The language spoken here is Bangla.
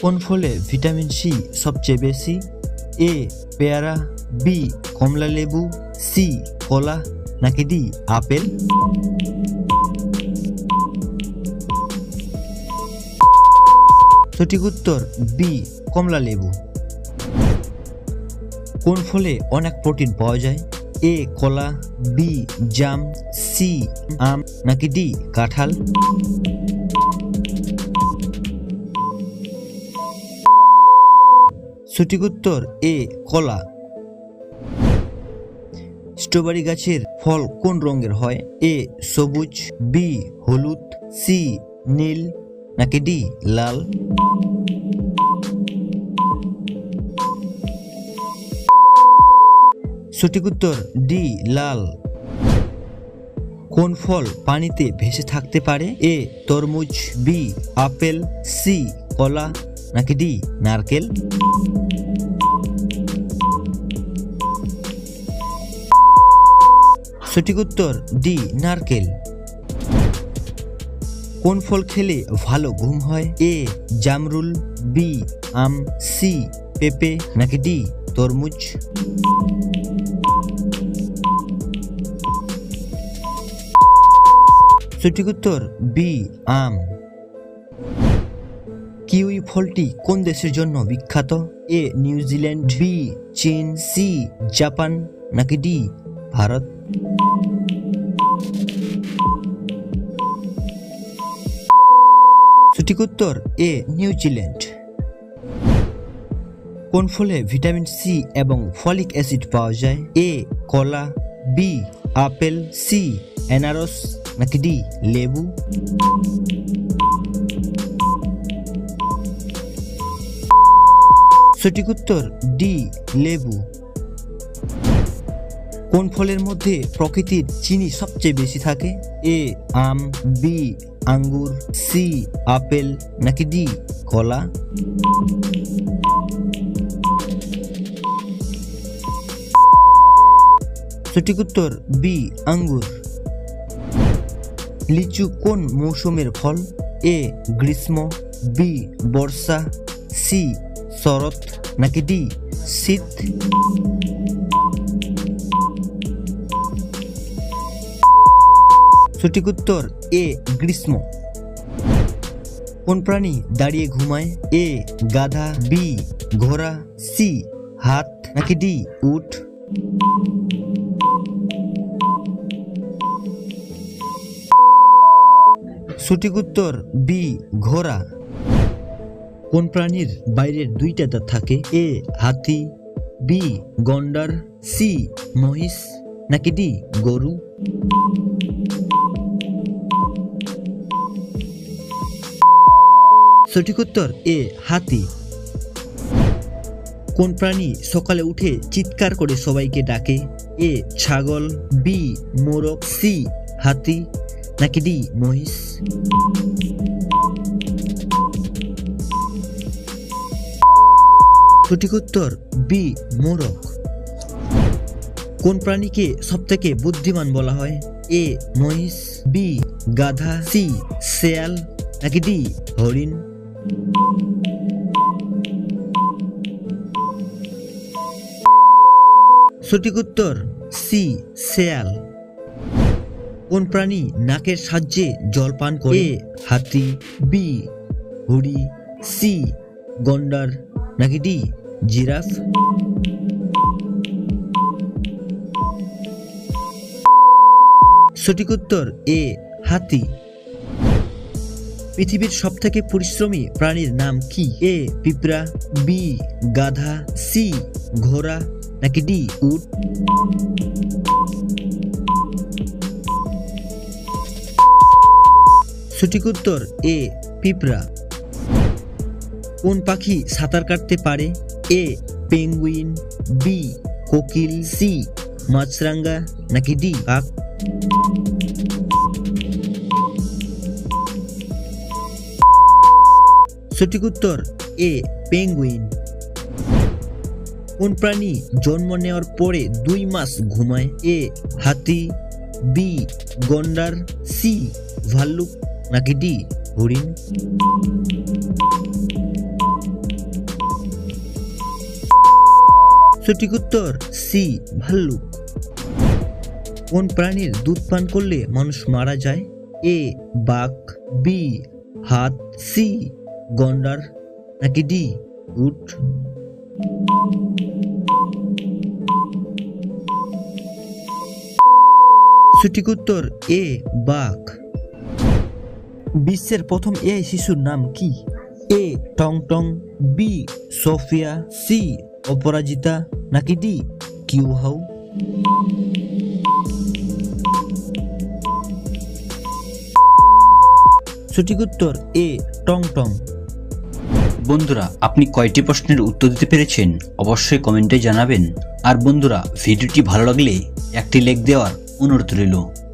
কোন ফলে ভিটামিন সি সবচেয়ে বেশি? এ পেয়ারা, বি কমলা লেবু, সি কলা নাকি ডি আপেল? সঠিক উত্তর বি কমলা লেবু। কোন ফলে অনেক প্রোটিন পাওয়া যায়? এ কলা, বি জাম, সি আম নাকি ডি কাঁঠাল? সঠিক উত্তর এ কলা। স্ট্রবেরি গাছের ফল কোন রঙের হয়? এ সবুজ, বি হলুদ, সি নীল নাকি ডি লাল? সঠিক উত্তর ডি লাল। কোন ফল পানিতে ভেসে থাকতে পারে? এ তরমুজ, বি আপেল, সি কলা নাকি ডি নারকেল? সঠিক উত্তর ডি নারকেল। কোন ফল খেলে ভালো ঘুম হয়? এ জামরুল, বি আম, সি পেঁপে নাকি ডি তরমুজ? সঠিক উত্তর বি আম। কিউই ফলটি কোন দেশের জন্য বিখ্যাত? এ নিউজিল্যান্ড, বি চীন, সি জাপান নাকি ডি ভারত? সঠিক উত্তর এ নিউজিল্যান্ড। কোন ফলে ভিটামিন সি এবং ফলিক অ্যাসিড পাওয়া যায়? এ কলা, বি আপেল, সি আনারস নাকি ডি লেবু? সঠিক উত্তর ডি লেবু। কোন ফলের মধ্যে প্রকৃতির চিনি সবচেয়ে বেশি থাকে? এ আম, বি আঙ্গুর, সি আপেল নাকি ডি কলা? সঠিক উত্তর বি আঙ্গুর। লিচু কোন মৌসুমের ফল? এ গ্রীষ্ম, বি বর্ষা, সি শরৎ নাকি ডি শীত? সঠিক উত্তর এ গ্রীষ্ম। কোন প্রাণী দাঁড়িয়ে ঘুমায়? এ গাধা, বি ঘোড়া, সি হাত নাকি ডি উট? সঠিক উত্তর বি ঘোড়া। কোন প্রাণীর বাইরের দুইটা দাঁত থাকে? এ হাতি, বি গন্ডার, সি মহিষ নাকি ডি গরু? সঠিক উত্তর এ হাতি। কোন প্রাণী সকালে উঠে চিৎকার করে সবাইকে ডাকে? এ ছাগল, বি মোরগ, সি হাতি নাকি ডি মহিষ? সঠিক উত্তর বি মোরগ। কোন প্রাণীকে সবথেকে বুদ্ধিমান বলা হয়? এ মহিষ, বি গাধা, সি শেয়াল নাকি ডি হরিণ? সঠিক উত্তর সি শেয়াল। কোন প্রাণী নাকের সাহায্যে জল পান করে? এ হাতি, বি হুড়ি, সি গন্ডার নাকি ডি জিরাফ? সঠিক উত্তর এ হাতি। পৃথিবীর সবথেকে পরিশ্রমী প্রাণীর নাম কি? এ পিঁপড়া, বি গাধা, সি ঘোড়া নাকি ডি উট? সঠিক উত্তর এ পিঁপড়া। কোন পাখি সাঁতার কাটতে পারে? এ পেঙ্গুইন, বি কোকিল, সি মাছরাঙা নাকি ডি কাক? সঠিক উত্তর এ পেঙ্গুইন। কোন প্রাণী জন্ম নেওয়ার পরে 2 মাস ঘুমায়? এ হাতি, বি গন্ডার, সি ভাল্লুক নাকি ডি হরিণ? সঠিক উত্তর সি ভাল্লুক। কোন প্রাণীর দুধ পান করলে মানুষ মারা যায়? এ বাঘ, বি হাত, সি গন্ডার, নাকি ডি উট? সঠিক উত্তর এ বাঘ। বিশ্বের প্রথম এআই শিশুর নাম কি? এ টংটং, বি সোফিয়া, সি অপরাজিতা, নাকি ডি কিউহাউ? সঠিক উত্তর এ টংটং। বন্ধুরা, আপনি কয়টি প্রশ্নের উত্তর দিতে পেরেছেন অবশ্যই কমেন্টে জানাবেন। আর বন্ধুরা, ভিডিওটি ভালো লাগলে একটি লাইক দেওয়ার অনুরোধ রইল।